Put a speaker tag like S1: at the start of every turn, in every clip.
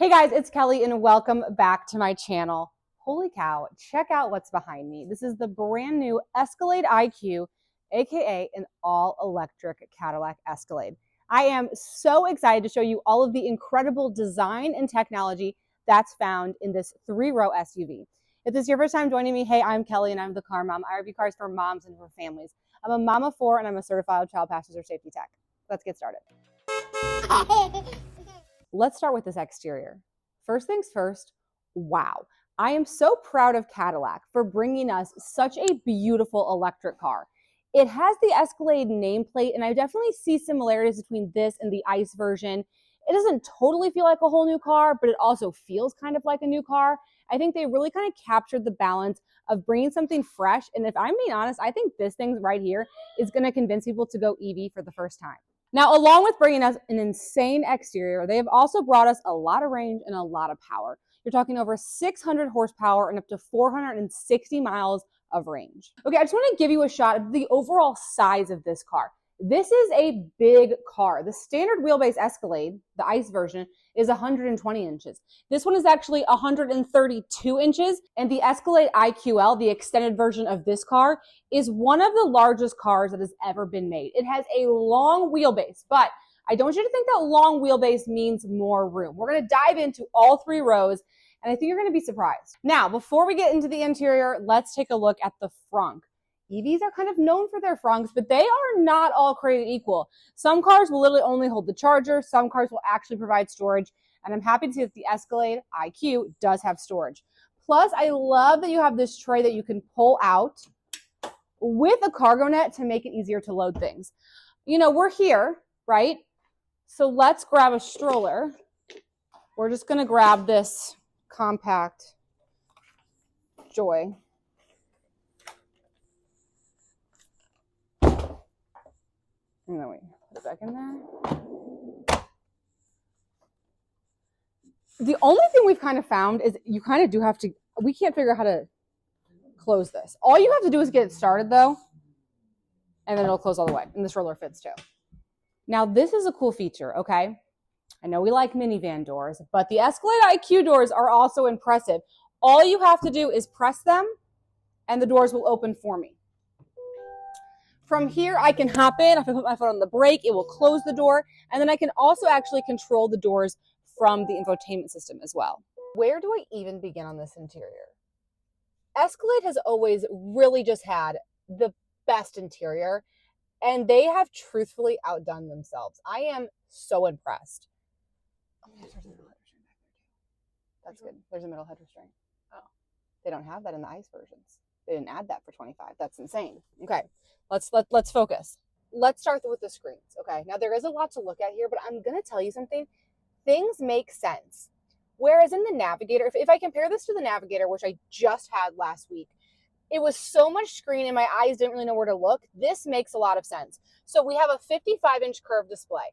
S1: Hey guys, it's Kelly and welcome back to my channel. Holy cow, check out what's behind me. This is the brand new Escalade IQ, aka an all-electric Cadillac Escalade. I am so excited to show you all of the incredible design and technology that's found in this three-row SUV. If this is your first time joining me, hey, I'm Kelly and I'm the car mom. I review cars for moms and for families. I'm a mom of four and I'm a certified child passenger safety tech. Let's get started. Let's start with this exterior. First things first, wow. I am so proud of Cadillac for bringing us such a beautiful electric car. It has the Escalade nameplate, and I definitely see similarities between this and the ICE version. It doesn't totally feel like a whole new car, but it also feels kind of like a new car. I think they really kind of captured the balance of bringing something fresh, and if I'm being honest, I think this thing right here is going to convince people to go EV for the first time. Now, along with bringing us an insane exterior, they have also brought us a lot of range and a lot of power. You're talking over 600 horsepower and up to 460 miles of range. Okay, I just want to give you a shot of the overall size of this car. This is a big car. The standard wheelbase Escalade, the ICE version, is 120 inches. This one is actually 132 inches, and the Escalade IQL, the extended version of this car, is one of the largest cars that has ever been made. It has a long wheelbase, but I don't want you to think that long wheelbase means more room. We're going to dive into all three rows, and I think you're going to be surprised. Now, before we get into the interior, let's take a look at the Frunk. EVs are kind of known for their Frunks, but they are not all created equal. Some cars will literally only hold the charger. Some cars will actually provide storage. And I'm happy to see that the Escalade IQ does have storage. Plus, I love that you have this tray that you can pull out with a cargo net to make it easier to load things. You know, we're here, right? So let's grab a stroller. We're just going to grab this compact Joy. And then we put it back in there. The only thing we've kind of found is you kind of do have to, we can't figure out how to close this. All you have to do is get it started though, and then it'll close all the way. And the stroller fits too. Now this is a cool feature, okay? I know we like minivan doors, but the Escalade IQ doors are also impressive. All you have to do is press them and the doors will open for me. From here, I can hop in. If I put my foot on the brake, it will close the door. And then I can also actually control the doors from the infotainment system as well. Where do I even begin on this interior? Escalade has always really just had the best interior, and they have truthfully outdone themselves. I am so impressed. Oh my gosh, there's a middle head restraint back there too. That's good. There's a middle head restraint. Oh. They don't have that in the ICE versions. They didn't add that for 25. That's insane. Okay, let's focus. Let's start with the screens. Okay, now there is a lot to look at here, but I'm gonna tell you something. Things make sense. Whereas in the Navigator, if I compare this to the Navigator, which I just had last week, it was so much screen and my eyes didn't really know where to look. This makes a lot of sense. So we have a 55-inch curved display.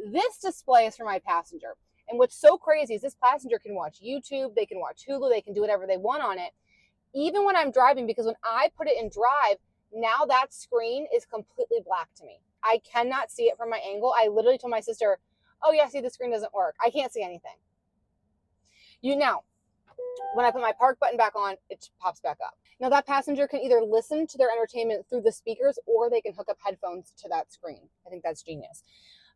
S1: This display is for my passenger. And what's so crazy is this passenger can watch YouTube, they can watch Hulu, they can do whatever they want on it. Even when I'm driving, because when I put it in drive, now that screen is completely black to me. I cannot see it from my angle. I literally told my sister, oh yeah, see, the screen doesn't work. I can't see anything. Now, when I put my park button back on, it pops back up. Now that passenger can either listen to their entertainment through the speakers or they can hook up headphones to that screen. I think that's genius.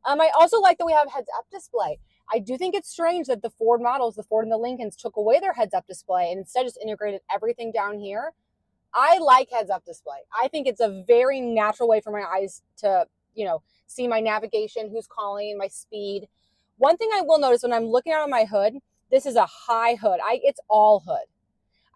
S1: I also like that we have a heads-up display. I do think it's strange that the Ford models, the Ford and the Lincolns, took away their heads-up display and instead just integrated everything down here. I like heads-up display. I think it's a very natural way for my eyes to, see my navigation, who's calling, my speed. One thing I will notice when I'm looking out on my hood, this is a high hood. It's all hood.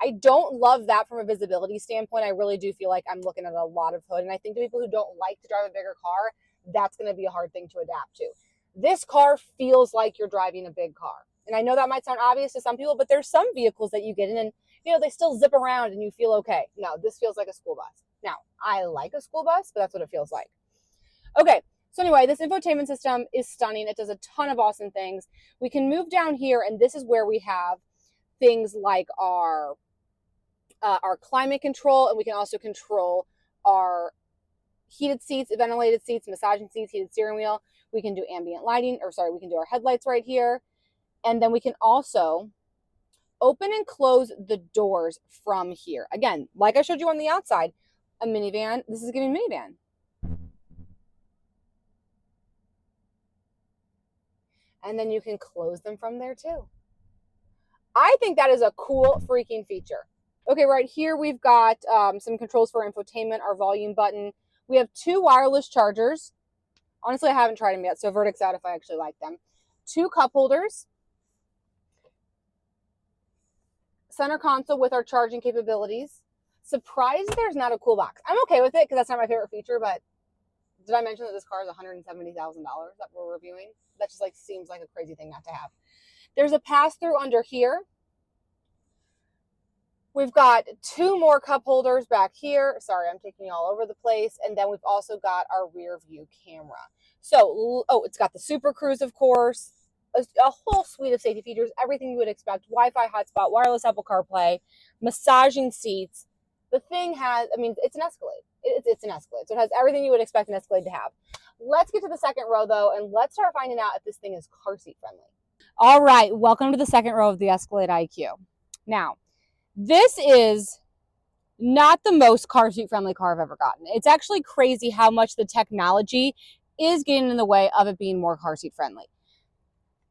S1: I don't love that from a visibility standpoint. I really do feel like I'm looking at a lot of hood. And I think the people who don't like to drive a bigger car, that's going to be a hard thing to adapt to. This car feels like you're driving a big car. And I know that might sound obvious to some people, but there's some vehicles that you get in and, they still zip around and you feel okay. No, this feels like a school bus. Now, I like a school bus, but that's what it feels like. Okay, so anyway, this infotainment system is stunning. It does a ton of awesome things. We can move down here, and this is where we have things like our climate control, and we can also control our heated seats, ventilated seats, massaging seats, heated steering wheel. We can do ambient lighting, we can do our headlights right here. And then we can also open and close the doors from here. Again, like I showed you on the outside, a minivan. This is giving minivan. And then you can close them from there too. I think that is a cool freaking feature. Okay, right here we've got some controls for infotainment, our volume button. We have 2 wireless chargers. Honestly, I haven't tried them yet, so verdict's out if I actually like them. 2 cup holders. Center console with our charging capabilities. Surprised there's not a cool box. I'm okay with it because that's not my favorite feature, but did I mention that this car is $170,000 that we're reviewing? That just like seems like a crazy thing not to have. There's a pass-through under here. We've got 2 more cup holders back here. Sorry, I'm taking you all over the place. And then we've also got our rear view camera. So, oh, it's got the Super Cruise, of course. A whole suite of safety features, everything you would expect. Wi-Fi hotspot, wireless Apple CarPlay, massaging seats. The thing has, I mean, it's an Escalade. It's an Escalade. So it has everything you would expect an Escalade to have. Let's get to the second row, though, and let's start finding out if this thing is car seat friendly. All right, welcome to the second row of the Escalade IQ. Now, this is not the most car seat friendly car I've ever gotten. It's actually crazy how much the technology is getting in the way of it being more car seat friendly.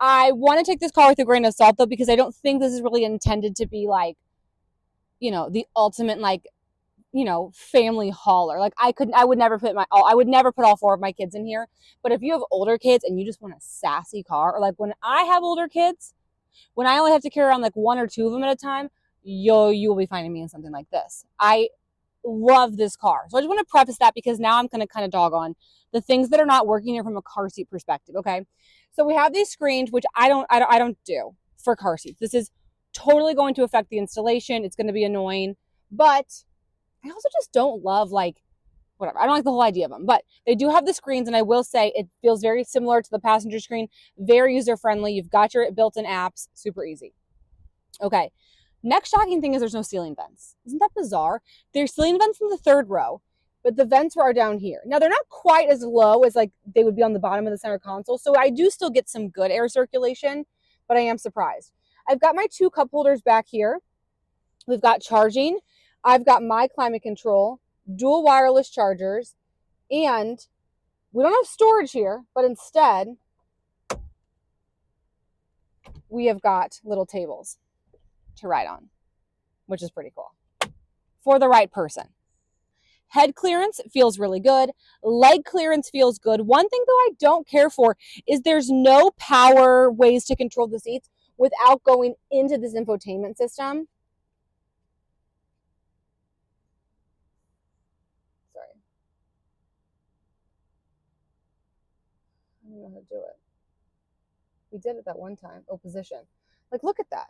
S1: I want to take this car with a grain of salt, though, because I don't think this is really intended to be like, you know, the ultimate, like, you know, family hauler. Like I would never put all 4 of my kids in here. But if you have older kids and you just want a sassy car, or like when I have older kids, when I only have to carry around like 1 or 2 of them at a time, you will be finding me in something like this. I love this car. So I just want to preface that because now I'm going to kind of dog on the things that are not working here from a car seat perspective. Okay. So we have these screens, which I don't do for car seats. This is totally going to affect the installation. It's going to be annoying, but I also just don't love like, whatever. I don't like the whole idea of them, but they do have the screens. And I will say it feels very similar to the passenger screen, very user-friendly. You've got your built-in apps, super easy. Okay. Next shocking thing is there's no ceiling vents. Isn't that bizarre? There's ceiling vents in the third row, but the vents are down here. Now they're not quite as low as like they would be on the bottom of the center console. So I do still get some good air circulation, but I am surprised. I've got my 2 cup holders back here. We've got charging. I've got my climate control, dual wireless chargers, and we don't have storage here, but instead we have got little tables to ride on, which is pretty cool for the right person. Head clearance feels really good. Leg clearance feels good. One thing though I don't care for is there's no power ways to control the seats without going into this infotainment system. Sorry. I don't know how to do it. We did it that one time. Oh, position. Like, look at that.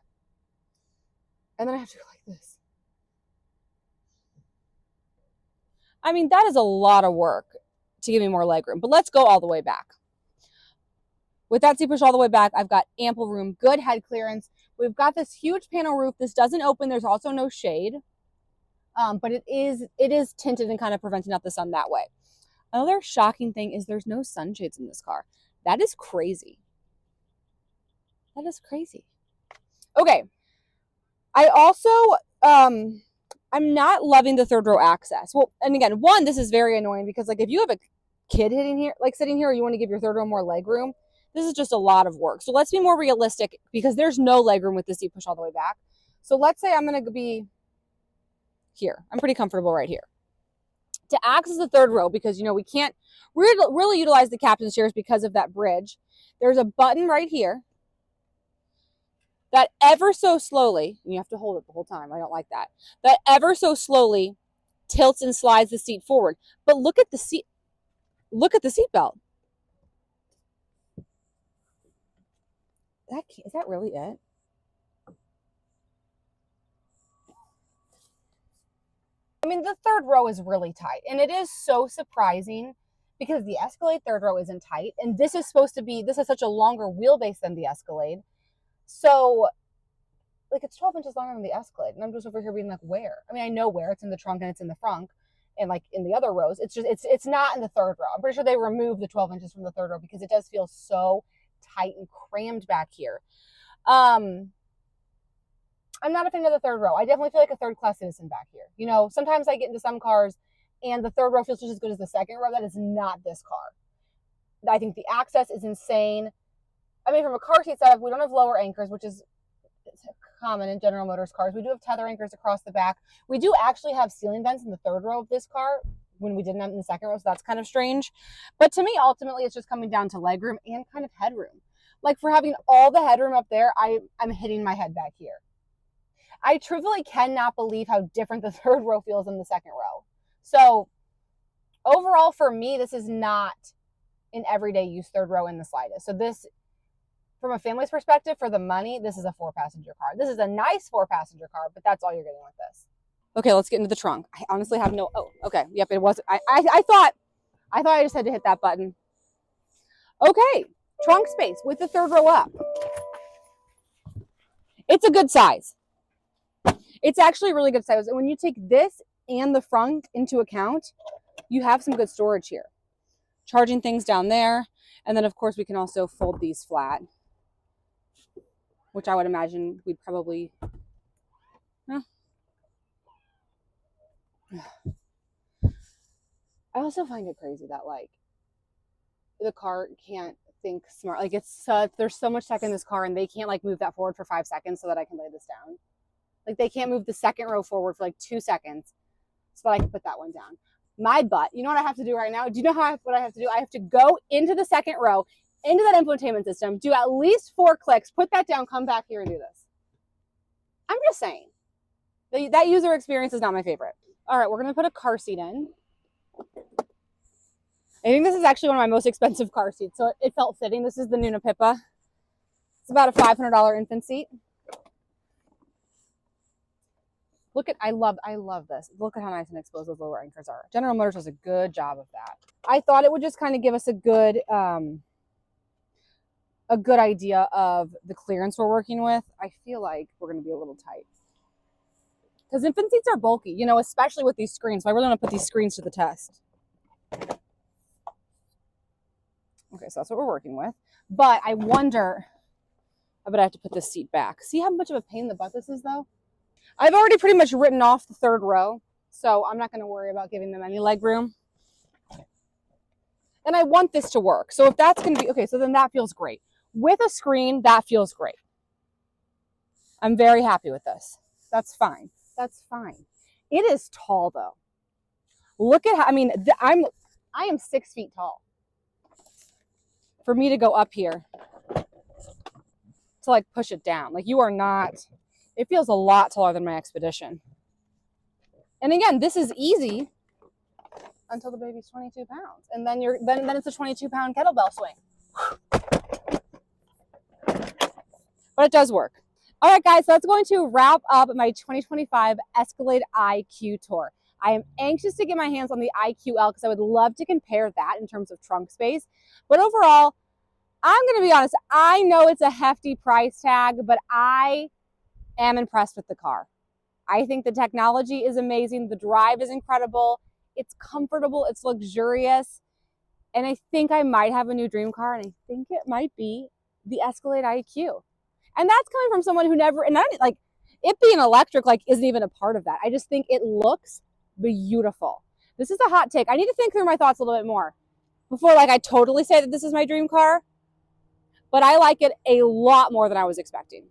S1: And then I have to go like this. I mean, that is a lot of work to give me more leg room, but let's go all the way back. With that seat push all the way back, I've got ample room, good head clearance. We've got this huge panel roof. This doesn't open. There's also no shade, but it is tinted and kind of preventing out the sun that way. Another shocking thing is there's no sunshades in this car. That is crazy. That is crazy. Okay. I also, I'm not loving the third row access. Well, and again, one, this is very annoying because like if you have a kid sitting here, or you want to give your third row more leg room, this is just a lot of work. So let's be more realistic because there's no leg room with the seat push all the way back. So let's say I'm going to be here. I'm pretty comfortable right here. To access the third row, because you know we can't really utilize the captain's chairs because of that bridge, there's a button right here that ever so slowly, and you have to hold it the whole time, I don't like that, that ever so slowly tilts and slides the seat forward. But look at the seat, look at the seat belt. Is that really it? I mean, the third row is really tight, and it is so surprising because the Escalade third row isn't tight, and this is such a longer wheelbase than the Escalade. So, like, it's 12 inches longer than the Escalade, and I'm just over here being like, where? I mean, I know where. It's in the trunk and it's in the frunk, and like in the other rows. It's just, it's not in the third row. I'm pretty sure they removed the 12 inches from the third row because it does feel so tight and crammed back here. I'm not a fan of the third row. I definitely feel like a third class citizen back here. You know, sometimes I get into some cars and the third row feels just as good as the second row. That is not this car. I think the access is insane. I mean, from a car seat setup, we don't have lower anchors, which is common in General Motors cars. We do have tether anchors across the back. We do actually have ceiling vents in the third row of this car when we didn't have in the second row, so that's kind of strange. But to me, ultimately, it's just coming down to legroom and kind of headroom. Like for having all the headroom up there, I'm hitting my head back here. I truthfully cannot believe how different the third row feels than the second row. So overall, for me, this is not an everyday use third row in the slightest. So this, from a family's perspective, for the money, this is a 4-passenger car. This is a nice 4-passenger car, but that's all you're getting with this. Okay, let's get into the trunk. I honestly have no, oh, okay. Yep, it was, I thought I just had to hit that button. Okay, trunk space with the third row up. It's a good size. It's actually a really good size. And when you take this and the front into account, you have some good storage here. Charging things down there. And then, of course, we can also fold these flat, which I would imagine we'd probably... I also find it crazy that, like, the car can't think smart. Like, it's there's so much tech in this car, and they can't, like, move that forward for 5 seconds so that I can lay this down. Like, they can't move the second row forward for, like, 2 seconds so that I can put that one down. My butt, you know what I have to do right now? Do you know what I have to do? I have to go into the second row, into that infotainment system, do at least 4 clicks, put that down, come back here and do this. I'm just saying. That user experience is not my favorite. All right, we're going to put a car seat in. I think this is actually one of my most expensive car seats, so it felt fitting. This is the Nuna Pippa. It's about a $500 infant seat. Look at, I love this. Look at how nice and exposed those lower anchors are. General Motors does a good job of that. I thought it would just kind of give us a good idea of the clearance we're working with. I feel like we're going to be a little tight. Because infant seats are bulky, you know, especially with these screens. So I really want to put these screens to the test. Okay, so that's what we're working with. But I wonder, I bet I have to put this seat back. See how much of a pain in the butt this is, though? I've already pretty much written off the third row, so I'm not going to worry about giving them any leg room. And I want this to work. So if that's going to be, okay, so then that feels great. With a screen, that feels great. I'm very happy with this. That's fine. That's fine. It is tall, though. Look at how, I mean, I am 6 feet tall. For me to go up here to like push it down. Like you are not, it feels a lot taller than my Expedition. And again, this is easy until the baby's 22 pounds. And then then it's a 22-pound kettlebell swing. But it does work. All right, guys, so that's going to wrap up my 2025 Escalade IQ tour. I am anxious to get my hands on the IQL because I would love to compare that in terms of trunk space. But overall, I'm going to be honest, I know it's a hefty price tag, but I am impressed with the car. I think the technology is amazing. The drive is incredible. It's comfortable. It's luxurious. And I think I might have a new dream car, and I think it might be the Escalade IQ. And that's coming from someone who never, and I don't, like, it being electric, like, isn't even a part of that. I just think it looks beautiful. This is a hot take. I need to think through my thoughts a little bit more before, like, I totally say that this is my dream car. But I like it a lot more than I was expecting.